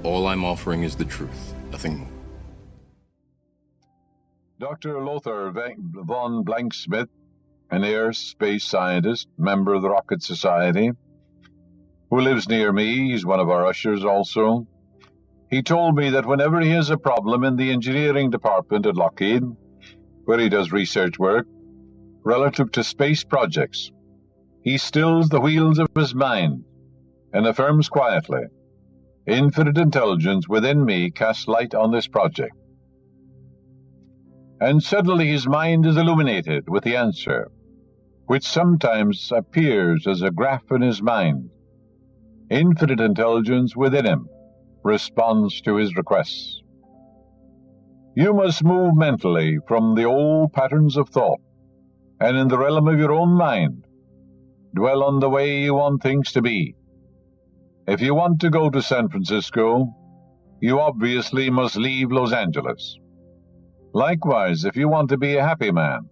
All I'm offering is the truth, nothing more. Dr. Lothar von Blanksmith, an air space scientist, member of the Rocket Society, who lives near me, he's one of our ushers also. He told me that whenever he has a problem in the engineering department at Lockheed, where he does research work, relative to space projects, he stills the wheels of his mind and affirms quietly, "Infinite intelligence within me casts light on this project." And suddenly his mind is illuminated with the answer, which sometimes appears as a graph in his mind. Infinite intelligence within him responds to his requests. You must move mentally from the old patterns of thought, and in the realm of your own mind, dwell on the way you want things to be. If you want to go to San Francisco, you obviously must leave Los Angeles. Likewise, if you want to be a happy man,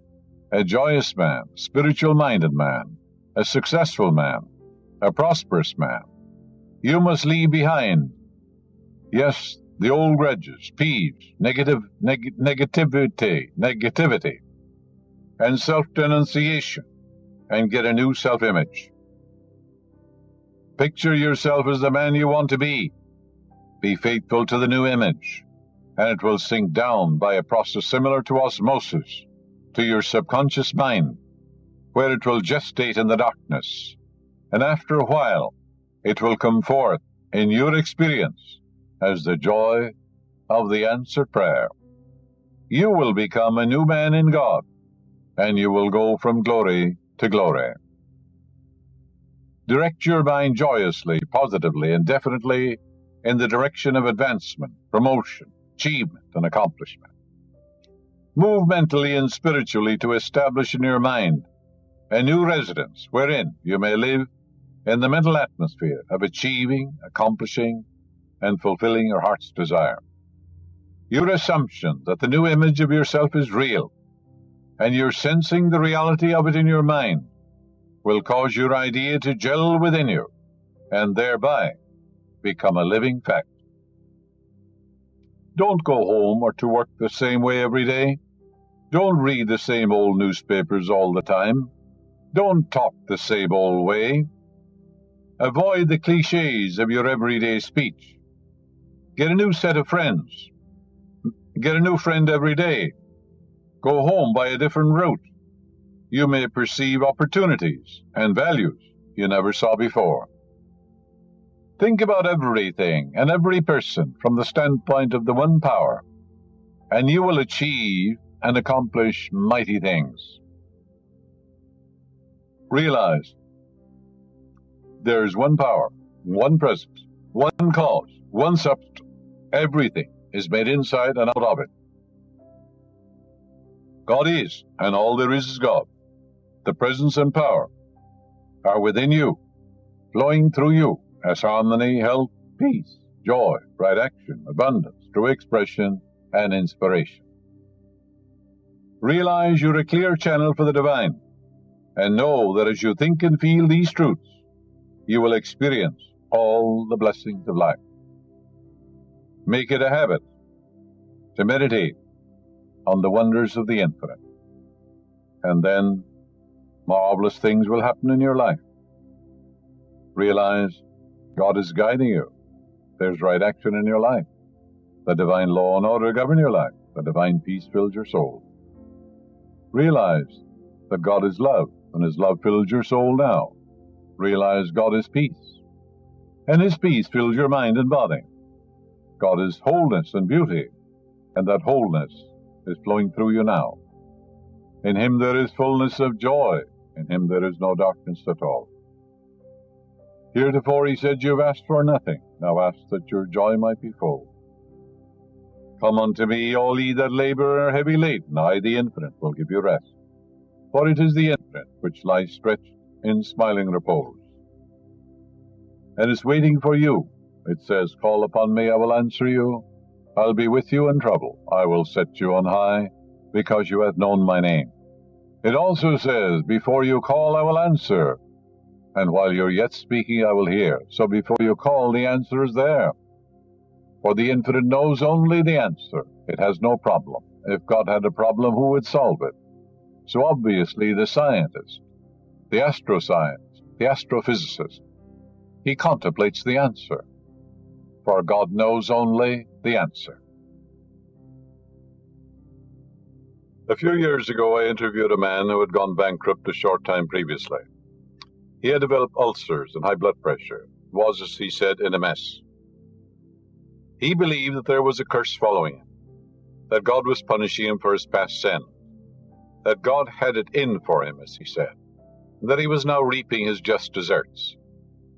a joyous man, spiritual-minded man, a successful man, a prosperous man, you must leave behind, yes, the old grudges, peeves, negativity, and self-denunciation, and get a new self-image. Picture yourself as the man you want to be. Be faithful to the new image, and it will sink down by a process similar to osmosis to your subconscious mind, where it will gestate in the darkness, and after a while it will come forth in your experience as the joy of the answered prayer. You will become a new man in God, and you will go from glory to glory. Direct your mind joyously, positively, and definitely in the direction of advancement, promotion, achievement, and accomplishment. Move mentally and spiritually to establish in your mind a new residence wherein you may live in the mental atmosphere of achieving, accomplishing, and fulfilling your heart's desire. Your assumption that the new image of yourself is real, and you're sensing the reality of it in your mind, will cause your idea to gel within you, and thereby become a living fact. Don't go home or to work the same way every day. Don't read the same old newspapers all the time. Don't talk the same old way. Avoid the cliches of your everyday speech. Get a new set of friends. Get a new friend every day. Go home by a different route. You may perceive opportunities and values you never saw before. Think about everything and every person from the standpoint of the one power, and you will achieve and accomplish mighty things. Realize there is one power, one presence, one cause, one substance. Everything is made inside and out of it. God is, and all there is God. The presence and power are within you, flowing through you as harmony, health, peace, joy, right action, abundance, true expression, and inspiration. Realize you're a clear channel for the divine, and know that as you think and feel these truths, you will experience all the blessings of life. Make it a habit to meditate on the wonders of the infinite, and then marvelous things will happen in your life. Realize God is guiding you. There's right action in your life. The divine law and order govern your life. The divine peace fills your soul. Realize that God is love, and His love fills your soul now. Realize God is peace, and His peace fills your mind and body. God is wholeness and beauty, and that wholeness is flowing through you now. In Him there is fullness of joy. In Him there is no darkness at all. Heretofore He said, "You have asked for nothing. Now ask that your joy might be full." Come unto me, all ye that labor and are heavy laden, I, the Infinite, will give you rest. For it is the Infinite which lies stretched in smiling repose, and is waiting for you. It says, "Call upon me, I will answer you. I'll be with you in trouble. I will set you on high, because you have known my name." It also says, "Before you call, I will answer. And while you're yet speaking, I will hear." So before you call, the answer is there. For the infinite knows only the answer. It has no problem. If God had a problem, who would solve it? So obviously the scientist, the astroscientist, the astrophysicist, he contemplates the answer. For God knows only the answer. A few years ago, I interviewed a man who had gone bankrupt a short time previously. He had developed ulcers and high blood pressure, was, as he said, in a mess. He believed that there was a curse following him, that God was punishing him for his past sin, that God had it in for him, as he said, and that he was now reaping his just deserts.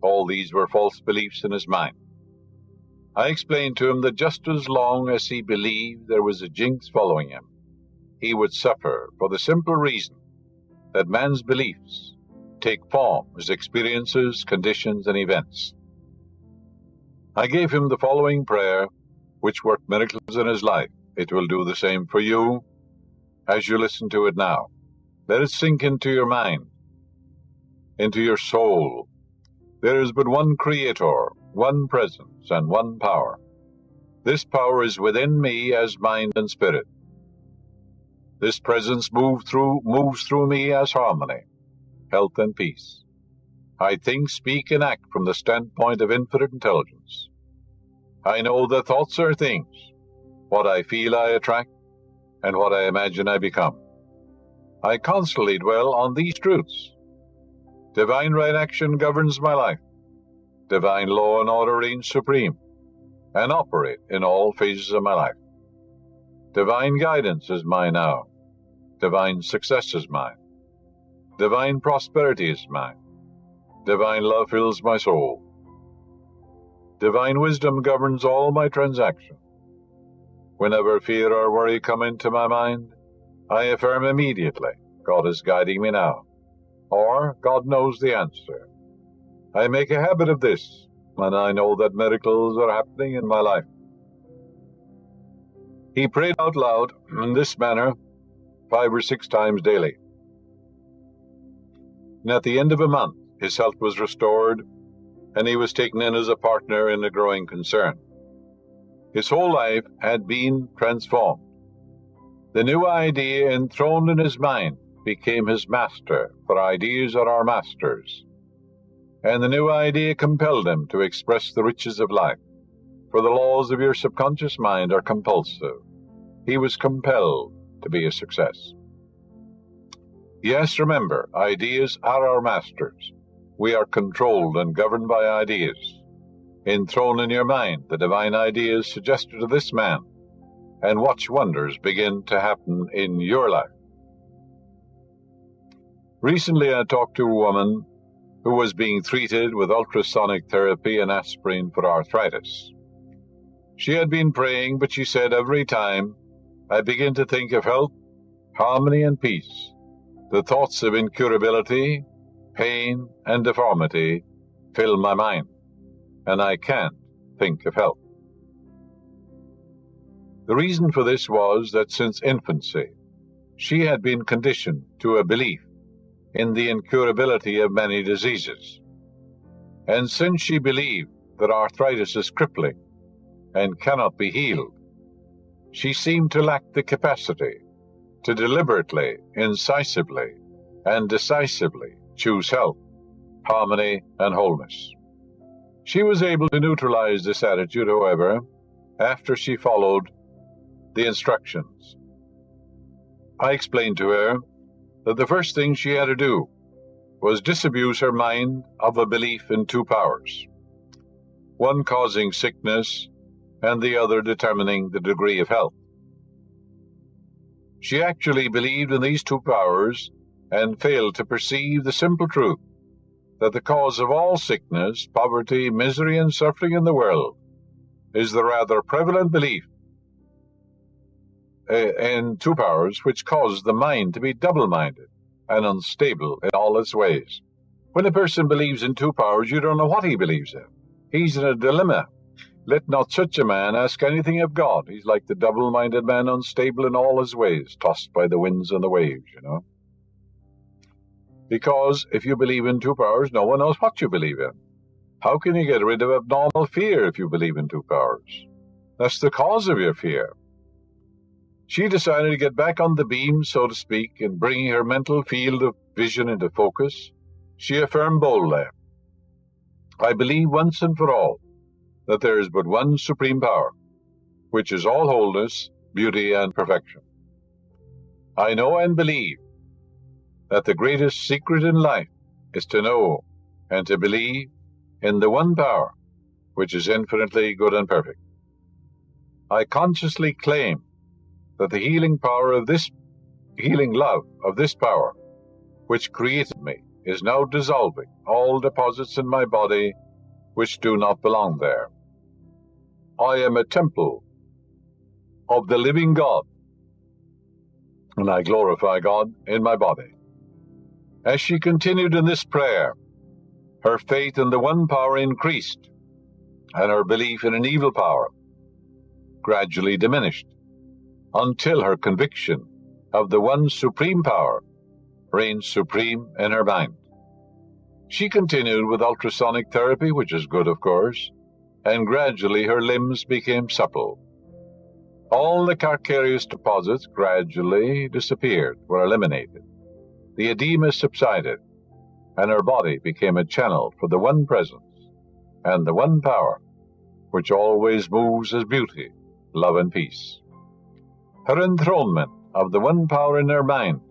All these were false beliefs in his mind. I explained to him that just as long as he believed there was a jinx following him, he would suffer for the simple reason that man's beliefs take form as experiences, conditions, and events. I gave him the following prayer, which worked miracles in his life. It will do the same for you as you listen to it now. Let it sink into your mind, into your soul. There is but one Creator, one presence, and one power. This power is within me as mind and spirit. This presence moves through me as harmony, health, and peace. I think, speak, and act from the standpoint of infinite intelligence. I know that thoughts are things. What I feel I attract, and what I imagine I become. I constantly dwell on these truths. Divine right action governs my life. Divine law and order reign supreme, and operate in all phases of my life. Divine guidance is mine now. Divine success is mine. Divine prosperity is mine. Divine love fills my soul. Divine wisdom governs all my transactions. Whenever fear or worry come into my mind, I affirm immediately, God is guiding me now, or God knows the answer. I make a habit of this, and I know that miracles are happening in my life. He prayed out loud in this manner 5 or 6 times daily. And at the end of a month, his health was restored, and he was taken in as a partner in a growing concern. His whole life had been transformed. The new idea enthroned in his mind became his master, for ideas are our masters. And the new idea compelled him to express the riches of life, for the laws of your subconscious mind are compulsive. He was compelled to be a success. Yes, remember, ideas are our masters. We are controlled and governed by ideas. Enthroned in your mind the divine ideas suggested to this man, and watch wonders begin to happen in your life. Recently I talked to a woman who was being treated with ultrasonic therapy and aspirin for arthritis. She had been praying, but she said, every time I begin to think of health, harmony, and peace, the thoughts of incurability, pain, and deformity fill my mind, and I can't think of health. The reason for this was that since infancy, she had been conditioned to a belief in the incurability of many diseases. And since she believed that arthritis is crippling and cannot be healed, she seemed to lack the capacity to deliberately, incisively, and decisively choose health, harmony, and wholeness. She was able to neutralize this attitude, however, after she followed the instructions. I explained to her that the first thing she had to do was disabuse her mind of a belief in 2 powers, one causing sickness and the other determining the degree of health. She actually believed in these 2 powers and failed to perceive the simple truth that the cause of all sickness, poverty, misery, and suffering in the world is the rather prevalent belief in 2 powers which cause the mind to be double-minded and unstable in all its ways. When a person believes in 2 powers, you don't know what he believes in. He's in a dilemma. Let not such a man ask anything of God. He's like the double-minded man, unstable in all his ways, tossed by the winds and the waves, Because if you believe in 2 powers, no one knows what you believe in. How can you get rid of abnormal fear if you believe in 2 powers? That's the cause of your fear. She decided to get back on the beam, so to speak, and bringing her mental field of vision into focus, she affirmed boldly, I believe once and for all that there is but one supreme power, which is all wholeness, beauty, and perfection. I know and believe that the greatest secret in life is to know and to believe in the one power, which is infinitely good and perfect. I consciously claim that the healing love of this power, which created me, is now dissolving all deposits in my body which do not belong there. I am a temple of the living God, and I glorify God in my body. As she continued in this prayer, her faith in the one power increased, and her belief in an evil power gradually diminished, until her conviction of the one supreme power reigned supreme in her mind. She continued with ultrasonic therapy, which is good, of course, and gradually her limbs became supple. All the calcareous deposits gradually disappeared, were eliminated. The edema subsided, and her body became a channel for the one presence and the one power, which always moves as beauty, love, and peace. Her enthronement of the one power in her mind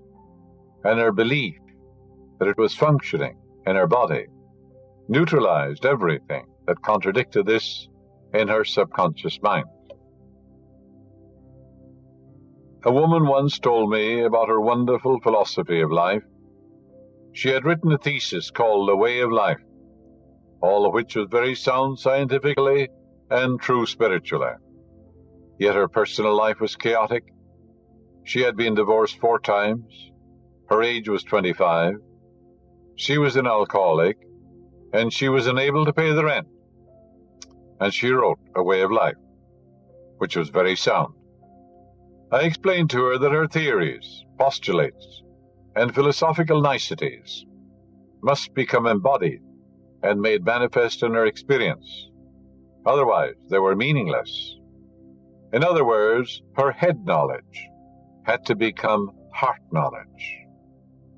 and her belief that it was functioning in her body neutralized everything that contradicted this in her subconscious mind. A woman once told me about her wonderful philosophy of life. She had written a thesis called The Way of Life, all of which was very sound scientifically and true spiritually. Yet her personal life was chaotic. She had been divorced 4 times. Her age was 25. She was an alcoholic, and she was unable to pay the rent. And she wrote A Way of Life, which was very sound. I explained to her that her theories, postulates, and philosophical niceties must become embodied and made manifest in her experience. Otherwise, they were meaningless. In other words, her head knowledge had to become heart knowledge.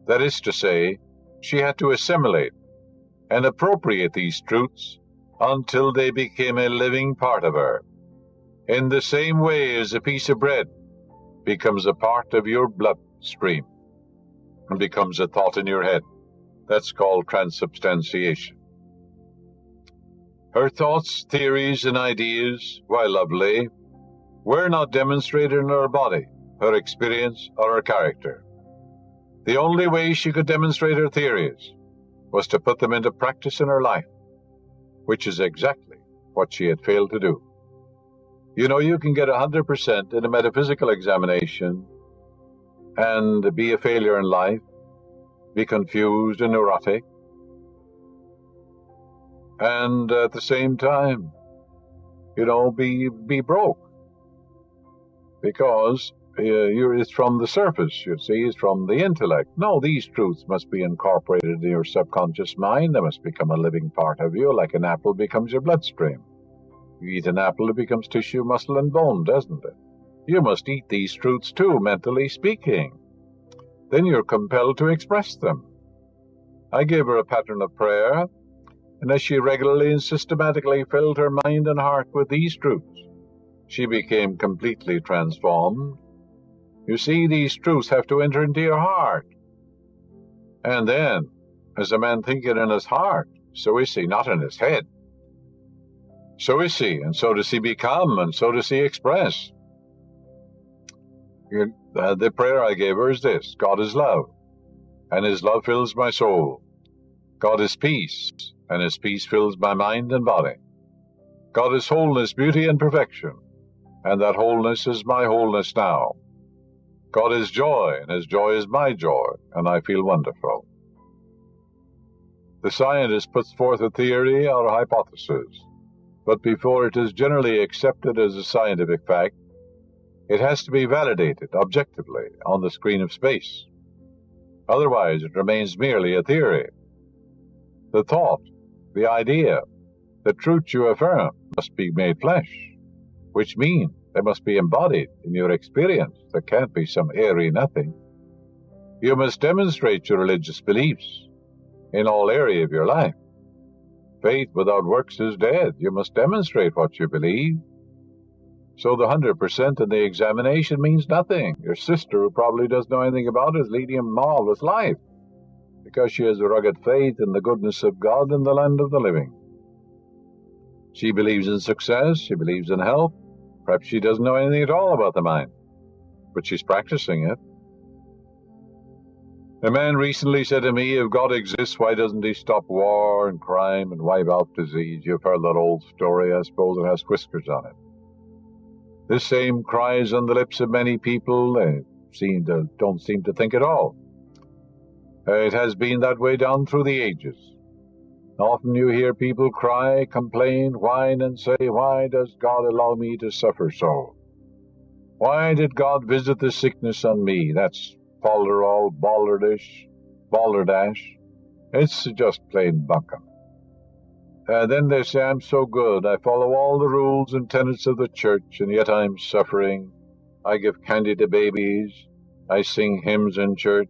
That is to say, she had to assimilate and appropriate these truths until they became a living part of her, in the same way as a piece of bread becomes a part of your bloodstream and becomes a thought in your head. That's called transubstantiation. Her thoughts, theories, and ideas, while lovely, were not demonstrated in her body, her experience, or her character. The only way she could demonstrate her theories was to put them into practice in her life, which is exactly what she had failed to do. You know, you can get 100% in a metaphysical examination and be a failure in life, be confused and neurotic, and at the same time, be broke. Because it's from the surface, you see, it's from the intellect. No, these truths must be incorporated in your subconscious mind. They must become a living part of you, like an apple becomes your bloodstream. You eat an apple, it becomes tissue, muscle, and bone, doesn't it? You must eat these truths too, mentally speaking. Then you're compelled to express them. I gave her a pattern of prayer, and as she regularly and systematically filled her mind and heart with these truths, she became completely transformed. You see, these truths have to enter into your heart. And then, as a man thinketh in his heart, so is he, not in his head. So is he, and so does he become, and so does he express. The prayer I gave her is this: God is love, and his love fills my soul. God is peace, and his peace fills my mind and body. God is wholeness, beauty, and perfection, and that wholeness is my wholeness now. God is joy, and his joy is my joy, and I feel wonderful. The scientist puts forth a theory or a hypothesis, but before it is generally accepted as a scientific fact, it has to be validated objectively on the screen of space. Otherwise, it remains merely a theory. The thought, the idea, the truth you affirm must be made flesh. which mean they must be embodied in your experience. There can't be some airy nothing. You must demonstrate your religious beliefs in all area of your life. Faith without works is dead. You must demonstrate what you believe. So the 100% in the examination means nothing. Your sister, who probably doesn't know anything about it, is leading a marvelous life because she has a rugged faith in the goodness of God in the land of the living. She believes in success. She believes in health. Perhaps she doesn't know anything at all about the mind, but she's practicing it. A man recently said to me, if God exists, why doesn't he stop war and crime and wipe out disease? You've heard that old story, I suppose. It has whiskers on it. This same cries on the lips of many people. They don't seem to think at all. It has been that way down through the ages. Often you hear people cry, complain, whine, and say, why does God allow me to suffer so? Why did God visit the sickness on me? That's folderol, balderdash. It's just plain bunkum. Then they say, I'm so good. I follow all the rules and tenets of the church, and yet I'm suffering. I give candy to babies. I sing hymns in church.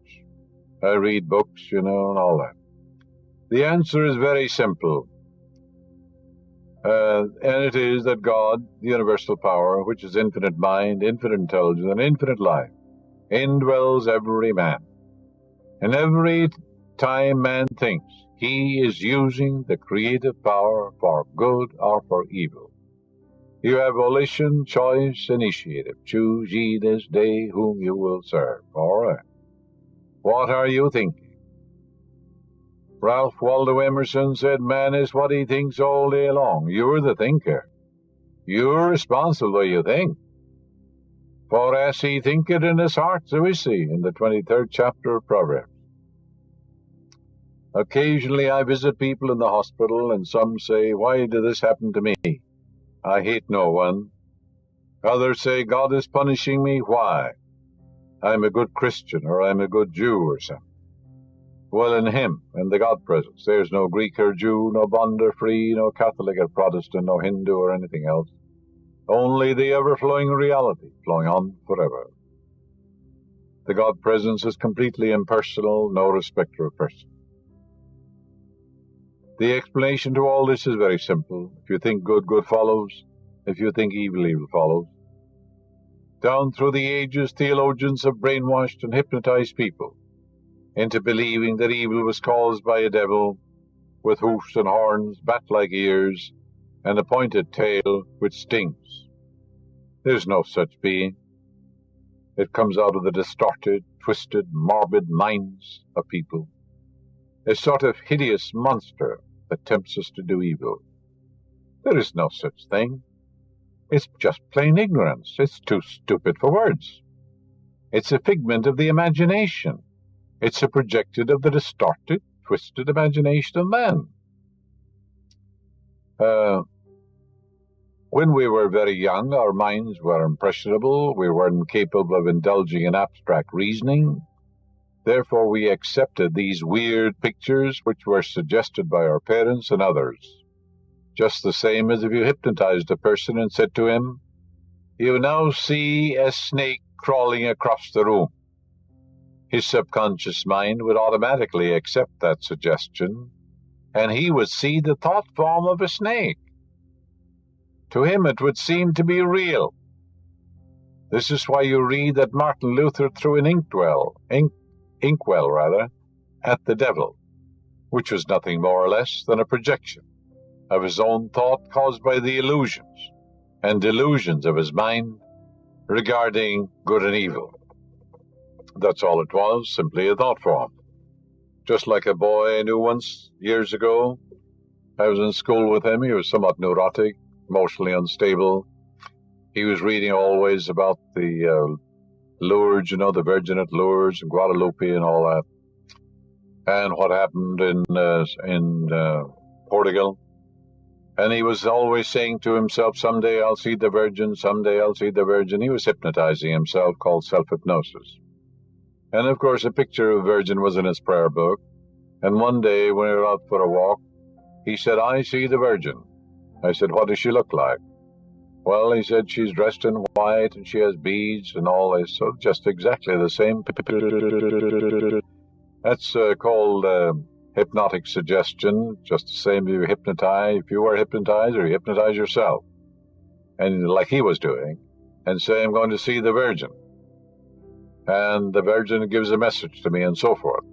I read books, and all that. The answer is very simple. And it is that God, the universal power, which is infinite mind, infinite intelligence, and infinite life, indwells every man. And every time man thinks, he is using the creative power for good or for evil. You have volition, choice, initiative. Choose ye this day whom you will serve. All right. What are you thinking? Ralph Waldo Emerson said, man is what he thinks all day long. You're the thinker. You're responsible for you think. For as he thinketh in his heart, so is he, in the 23rd chapter of Proverbs. Occasionally I visit people in the hospital, and some say, why did this happen to me? I hate no one. Others say, God is punishing me. Why? I'm a good Christian, or I'm a good Jew, or something. Well, in him, in the God presence, there's no Greek or Jew, no bond or free, no Catholic or Protestant, no Hindu or anything else. Only the ever-flowing reality, flowing on forever. The God presence is completely impersonal, no respecter of person. The explanation to all this is very simple. If you think good, good follows. If you think evil, evil follows. Down through the ages, theologians have brainwashed and hypnotized people into believing that evil was caused by a devil with hoofs and horns, bat-like ears, and a pointed tail which stings. There's no such being. It comes out of the distorted, twisted, morbid minds of people. A sort of hideous monster that tempts us to do evil. There is no such thing. It's just plain ignorance. It's too stupid for words. It's a figment of the imagination. It's a projection of the distorted, twisted imagination of man. When we were very young, our minds were impressionable. We weren't capable of indulging in abstract reasoning. Therefore, we accepted these weird pictures which were suggested by our parents and others. Just the same as if you hypnotized a person and said to him, you now see a snake crawling across the room. His subconscious mind would automatically accept that suggestion, and he would see the thought form of a snake. To him it would seem to be real. This is why you read that Martin Luther threw an inkwell at the devil, which was nothing more or less than a projection of his own thought caused by the illusions and delusions of his mind regarding good and evil. That's all it was, simply a thought form. Just like a boy I knew once, years ago. I was in school with him. He was somewhat neurotic, emotionally unstable. He was reading always about the Lourdes, the Virgin at Lourdes and Guadalupe and all that, and what happened in Portugal. And he was always saying to himself, someday I'll see the Virgin, someday I'll see the Virgin. He was hypnotizing himself, called self-hypnosis. And of course, a picture of the Virgin was in his prayer book. And one day, when we were out for a walk, he said, I see the Virgin. I said, what does she look like? Well, he said, she's dressed in white and she has beads and all this, so just exactly the same. That's called hypnotic suggestion, just the same if you hypnotize, if you were hypnotized or you hypnotize yourself, and like he was doing, and say, I'm going to see the Virgin, and the Virgin gives a message to me and so forth.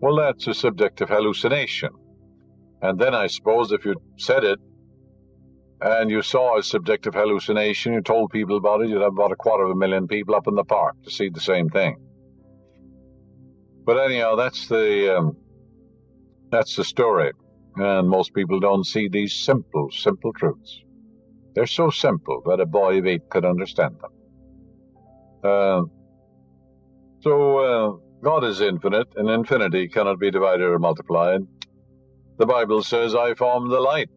Well, that's a subjective hallucination. And then I suppose if you said it, and you saw a subjective hallucination, you told people about it, you'd have about 250,000 people up in the park to see the same thing. But anyhow, that's the story. And most people don't see these simple truths. They're so simple that a boy of 8 could understand them. So God is infinite, and infinity cannot be divided or multiplied. The Bible says, I form the light.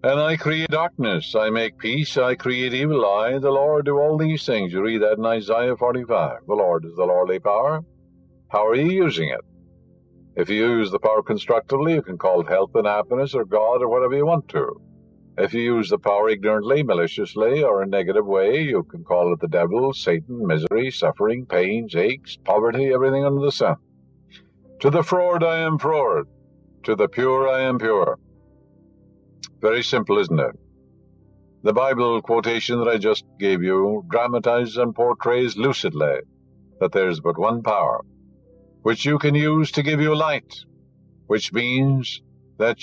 And I create darkness, I make peace, I create evil, I, the Lord, do all these things. You read that in Isaiah 45. The Lord is the lordly power. How are you using it? If you use the power constructively, you can call it health and happiness or God or whatever you want to. If you use the power ignorantly, maliciously, or in a negative way, you can call it the devil, Satan, misery, suffering, pains, aches, poverty, everything under the sun. To the froward I am froward. To the pure I am pure. Very simple, isn't it? The Bible quotation that I just gave you dramatizes and portrays lucidly that there's but one power, which you can use to give you light, which means that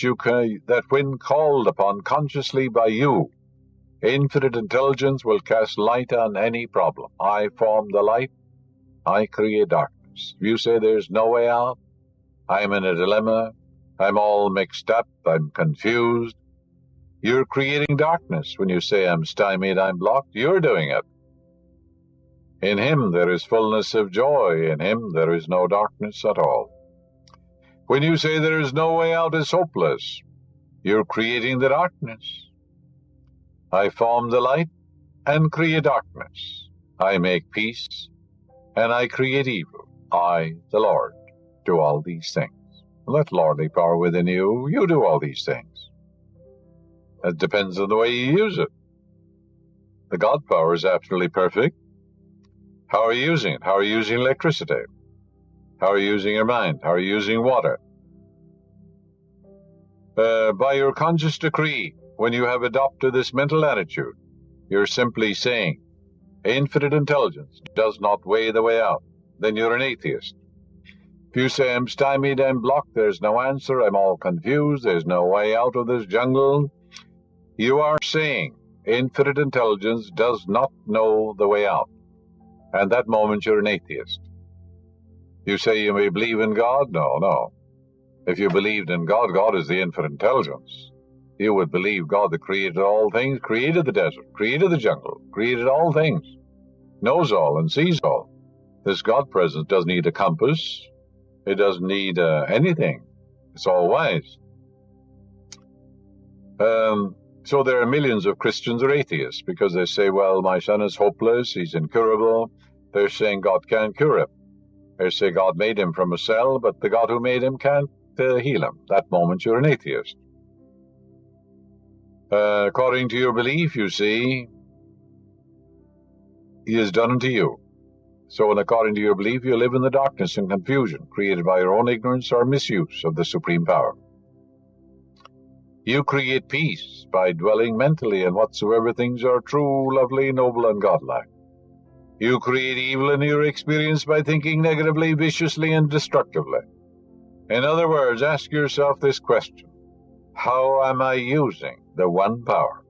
that when called upon consciously by you, infinite intelligence will cast light on any problem. I form the light, I create darkness. If you say there's no way out, I'm in a dilemma, I'm all mixed up, I'm confused, you're creating darkness. When you say I'm stymied, I'm blocked, you're doing it. In him there is fullness of joy. In him there is no darkness at all. When you say there is no way out, it's hopeless, you're creating the darkness. I form the light and create darkness. I make peace and I create evil. I, the Lord, do all these things. Let lordly power within you, you do all these things. It depends on the way you use it. The God power is absolutely perfect. How are you using it? How are you using electricity? How are you using your mind? How are you using water? By your conscious decree, when you have adopted this mental attitude, you're simply saying, infinite intelligence does not weigh the way out. Then you're an atheist. If you say, I'm stymied, I'm blocked, there's no answer, I'm all confused, there's no way out of this jungle, you are saying infinite intelligence does not know the way out. And that moment you're an atheist. You say you may believe in God? No. If you believed in God, God is the infinite intelligence. You would believe God that created all things, created the desert, created the jungle, created all things, knows all and sees all. This God presence doesn't need a compass. It doesn't need anything. It's all wise. So there are millions of Christians or atheists because they say, well, my son is hopeless, he's incurable. They're saying God can't cure him. They say God made him from a cell, but the God who made him can't heal him. That moment you're an atheist. According to your belief, you see, he has done unto you. So, and according to your belief, you live in the darkness and confusion created by your own ignorance or misuse of the supreme power. You create peace by dwelling mentally in whatsoever things are true, lovely, noble, and godlike. You create evil in your experience by thinking negatively, viciously, and destructively. In other words, ask yourself this question: how am I using the one power?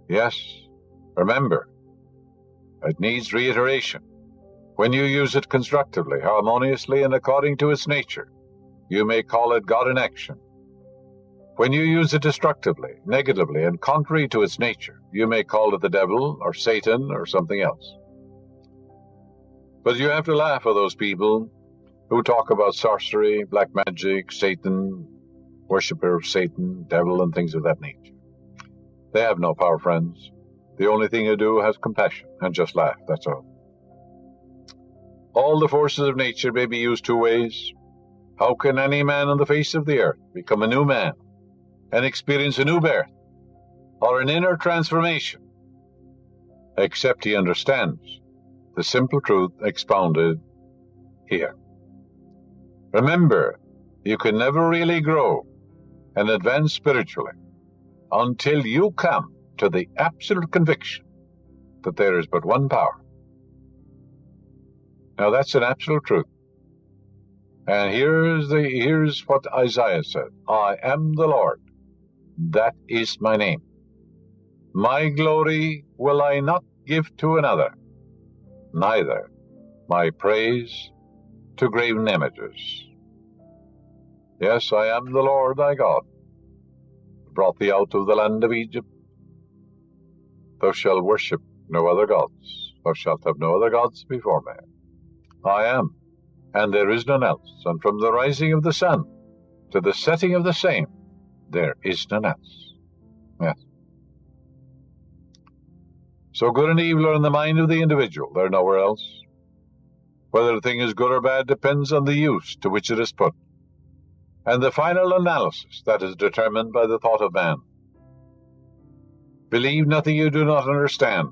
Yes, remember, it needs reiteration. When you use it constructively, harmoniously, and according to its nature, you may call it God in action. When you use it destructively, negatively, and contrary to its nature, you may call it the devil or Satan or something else. But you have to laugh at those people who talk about sorcery, black magic, Satan, worshipper of Satan, devil, and things of that nature. They have no power, friends. The only thing they do has compassion and just laugh, that's all. All the forces of nature may be used two ways. How can any man on the face of the earth become a new man and experience a new birth? or an inner transformation, except he understands the simple truth expounded here. Remember, you can never really grow and advance spiritually until you come to the absolute conviction that there is but one power. Now that's an absolute truth. And here's what Isaiah said. I am the Lord. That is my name. My glory will I not give to another, neither my praise to graven images. Yes, I am the Lord thy God, who brought thee out of the land of Egypt. Thou shalt worship no other gods. Thou shalt have no other gods before me. I am, and there is none else. And from the rising of the sun to the setting of the same, there is none else. Yes. So good and evil are in the mind of the individual. They're nowhere else. Whether the thing is good or bad depends on the use to which it is put, and the final analysis that is determined by the thought of man. Believe nothing you do not understand.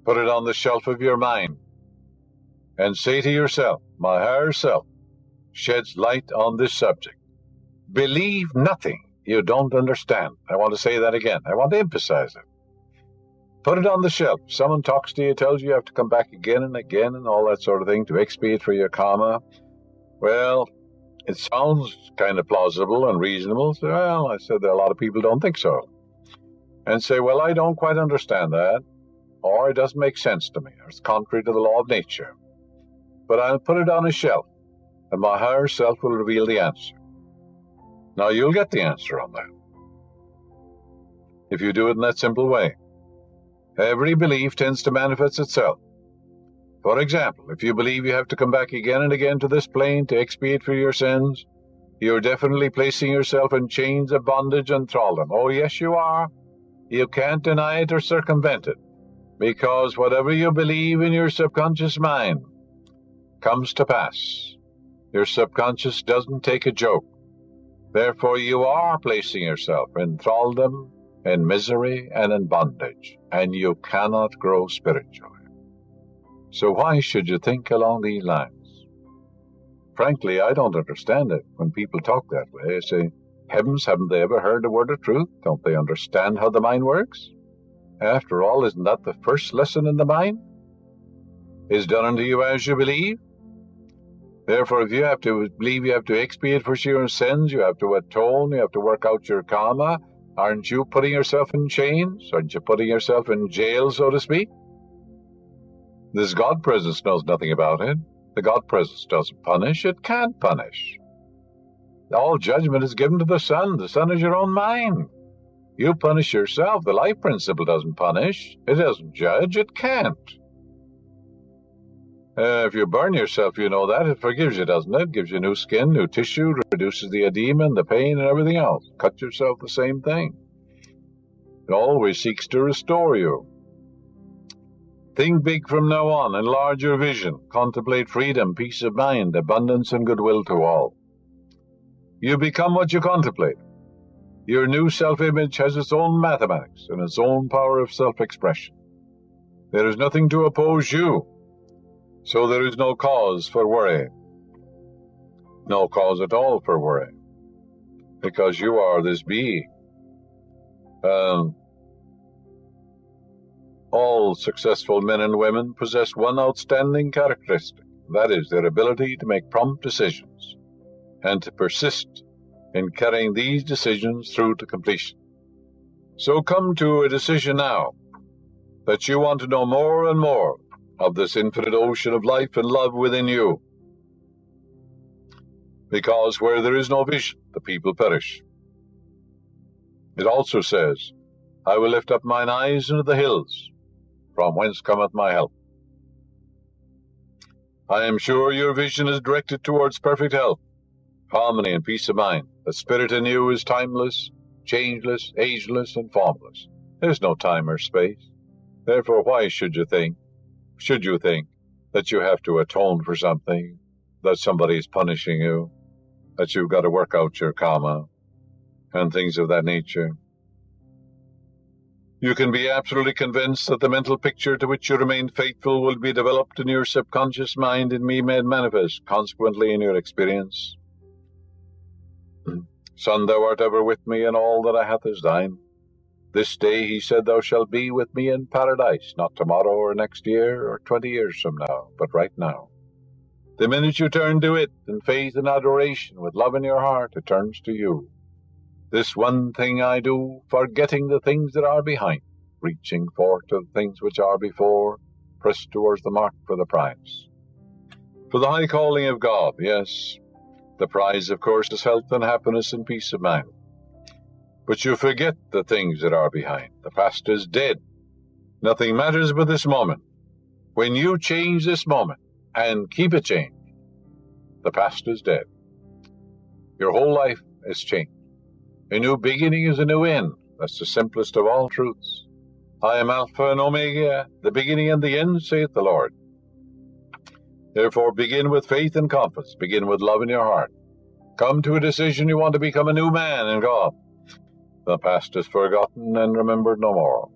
Put it on the shelf of your mind, and say to yourself, my higher self sheds light on this subject. Believe nothing you don't understand. I want to say that again. I want to emphasize it. Put it on the shelf. Someone talks to you, tells you have to come back again and again and all that sort of thing to expiate for your karma. Well, it sounds kind of plausible and reasonable. So, well, I said that a lot of people don't think so. And say, well, I don't quite understand that, or it doesn't make sense to me, or it's contrary to the law of nature. But I'll put it on a shelf, and my higher self will reveal the answer. Now, you'll get the answer on that, if you do it in that simple way. Every belief tends to manifest itself. For example, if you believe you have to come back again and again to this plane to expiate for your sins, you're definitely placing yourself in chains of bondage and thraldom. Oh, yes, you are. You can't deny it or circumvent it, because whatever you believe in your subconscious mind comes to pass. Your subconscious doesn't take a joke. Therefore, you are placing yourself in thraldom, in misery, and in bondage, and you cannot grow spiritually. So why should you think along these lines? Frankly, I don't understand it when people talk that way. I say, heavens, haven't they ever heard a word of truth? Don't they understand how the mind works? After all, isn't that the first lesson in the mind? Is done unto you as you believe. Therefore, if you have to believe you have to expiate for your sins, you have to atone, you have to work out your karma, aren't you putting yourself in chains? Aren't you putting yourself in jail, so to speak? This God presence knows nothing about it. The God presence doesn't punish. It can't punish. All judgment is given to the Son. The Son is your own mind. You punish yourself. The life principle doesn't punish. It doesn't judge. It can't. If you burn yourself, you know that. It forgives you, doesn't it? It gives you new skin, new tissue, reduces the edema and the pain and everything else. Cut yourself, the same thing. It always seeks to restore you. Think big from now on. Enlarge your vision. Contemplate freedom, peace of mind, abundance, and goodwill to all. You become what you contemplate. Your new self-image has its own mathematics and its own power of self-expression. There is nothing to oppose you, so there is no cause for worry. No cause at all for worry, because you are this being. All successful men and women possess one outstanding characteristic, that is, their ability to make prompt decisions and to persist in carrying these decisions through to completion. So come to a decision now that you want to know more and more of this infinite ocean of life and love within you. Because where there is no vision, the people perish. It also says, I will lift up mine eyes into the hills, from whence cometh my help. I am sure your vision is directed towards perfect health, harmony, and peace of mind. The spirit in you is timeless, changeless, ageless, and formless. There's no time or space. Therefore, why should you think that you have to atone for something, that somebody is punishing you, that you've got to work out your karma, and things of that nature? You can be absolutely convinced that the mental picture to which you remain faithful will be developed in your subconscious mind and be made manifest, consequently, in your experience. Son, thou art ever with me, and all that I hath is thine. This day, he said, thou shalt be with me in paradise, not tomorrow or next year or 20 years from now, but right now. The minute you turn to it in faith and adoration with love in your heart, it turns to you. This one thing I do, forgetting the things that are behind, reaching forth to the things which are before, press towards the mark for the prize. For the high calling of God, yes, the prize, of course, is health and happiness and peace of mind. But you forget the things that are behind. The past is dead. Nothing matters but this moment. When you change this moment and keep it changed, the past is dead. Your whole life is changed. A new beginning is a new end. That's the simplest of all truths. I am Alpha and Omega, the beginning and the end, saith the Lord. Therefore, begin with faith and confidence. Begin with love in your heart. Come to a decision you want to become a new man in God. The past is forgotten and remembered no more.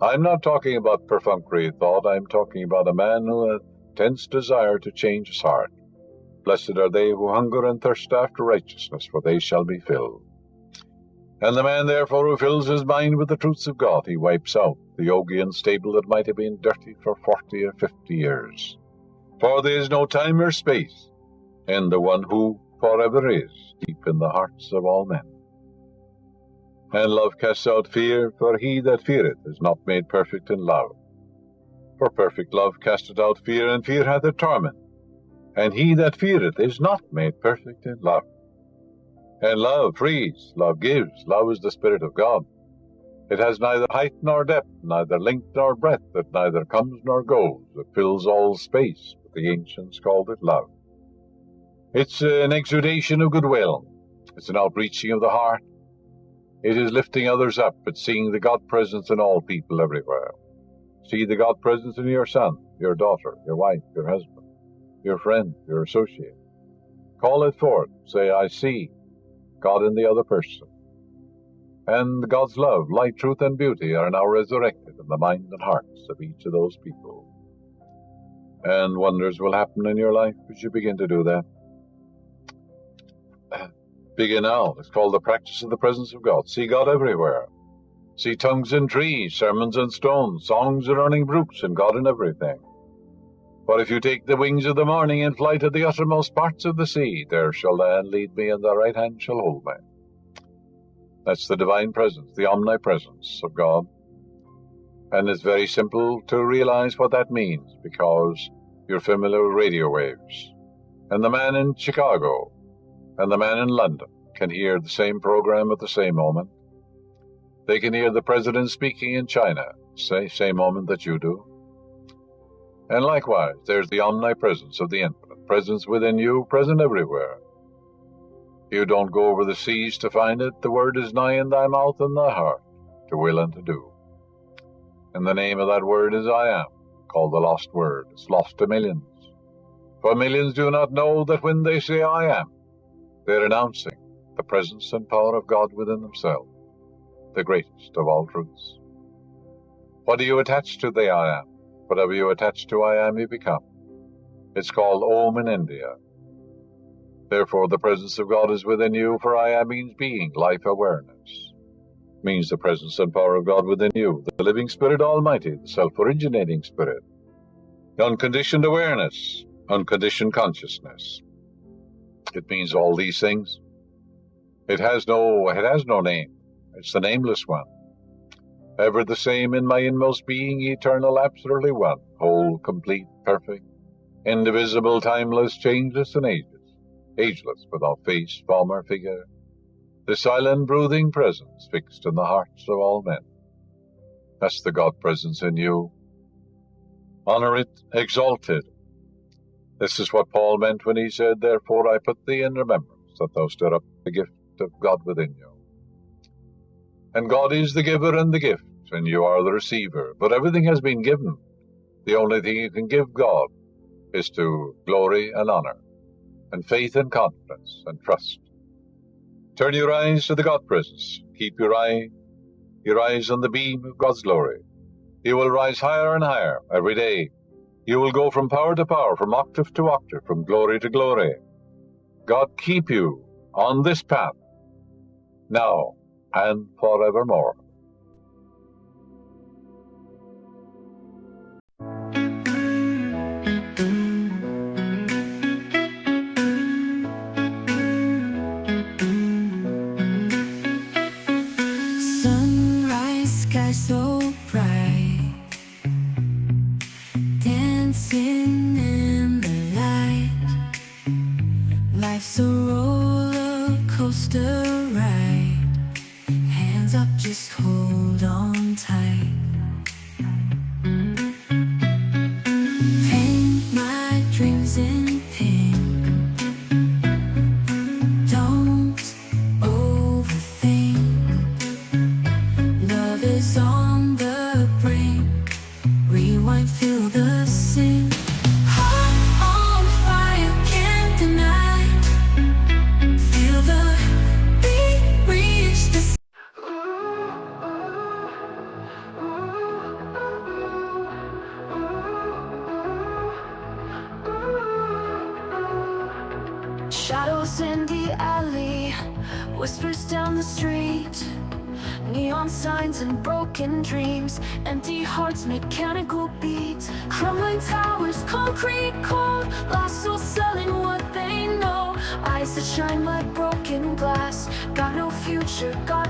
I'm not talking about perfunctory thought. I'm talking about a man who has intense desire to change his heart. Blessed are they who hunger and thirst after righteousness, for they shall be filled. And the man, therefore, who fills his mind with the truths of God, he wipes out the yogi and stable that might have been dirty for 40 or 50 years. For there is no time or space in the one who forever is, deep in the hearts of all men. And love casts out fear, for he that feareth is not made perfect in love. For perfect love casteth out fear, and fear hath a torment. And he that feareth is not made perfect in love. And love frees, love gives, love is the Spirit of God. It has neither height nor depth, neither length nor breadth, it neither comes nor goes, it fills all space, but the ancients called it love. It's an exudation of goodwill, it's an outreaching of the heart, it is lifting others up, it's seeing the God presence in all people everywhere. See the God presence in your son, your daughter, your wife, your husband, your friend, your associate. Call it forth, say, I see God in the other person. And God's love, light, truth, and beauty are now resurrected in the mind and hearts of each of those people. And wonders will happen in your life as you begin to do that. Begin now. It's called the practice of the presence of God. See God everywhere. See tongues in trees, sermons in stones, songs in running brooks, and God in everything. For if you take the wings of the morning and fly to the uttermost parts of the sea, there shall thy hand lead me, and thy right hand shall hold me. That's the divine presence, the omnipresence of God. And it's very simple to realize what that means, because you're familiar with radio waves. And the man in Chicago and the man in London can hear the same program at the same moment. They can hear the president speaking in China, same moment that you do. And likewise, there's the omnipresence of the infinite, presence within you, present everywhere. You don't go over the seas to find it. The word is nigh in thy mouth and thy heart, to will and to do. And the name of that word is I am, called the lost word. It's lost to millions. For millions do not know that when they say I am, they're announcing the presence and power of God within themselves, the greatest of all truths. What do you attach to the I am? Whatever you attach to I am, you become. It's called Om in India. Therefore, the presence of God is within you, for I am means being, life awareness. Means the presence and power of God within you, the living Spirit Almighty, the self-originating Spirit. Unconditioned awareness, unconditioned consciousness. It means all these things. It has no name. It's the nameless one. Ever the same in my inmost being, eternal, absolutely one, whole, complete, perfect, indivisible, timeless, changeless, and ageless, without face, form, or figure, the silent, brooding presence fixed in the hearts of all men. That's the God presence in you. Honor it, exalt it. This is what Paul meant when he said, therefore I put thee in remembrance, that thou stir up the gift of God within you. And God is the giver and the gift, and you are the receiver. But everything has been given. The only thing you can give God is to glory and honor, and faith and confidence and trust. Turn your eyes to the God presence. Keep your eye You rise on the beam of God's glory. You will rise higher and higher every day. You will go from power to power, from octave to octave, from glory to glory. God keep you on this path, now and forevermore. Sunrise, sky so bright, dancing in the light. Life's a roller coaster ride. Hands up, just hold on tight. Paint my dreams in pink. Don't overthink. Love is on the brink. Rewind, feel the sink. Heart on fire, can't deny. Feel the beat, reach the shadows in the alley, whispers down the street. Neon signs and broken dreams, empty hearts, mechanical beats. Crumbling towers, concrete cold, lost souls selling what they know. Eyes that shine like broken glass, got no future, got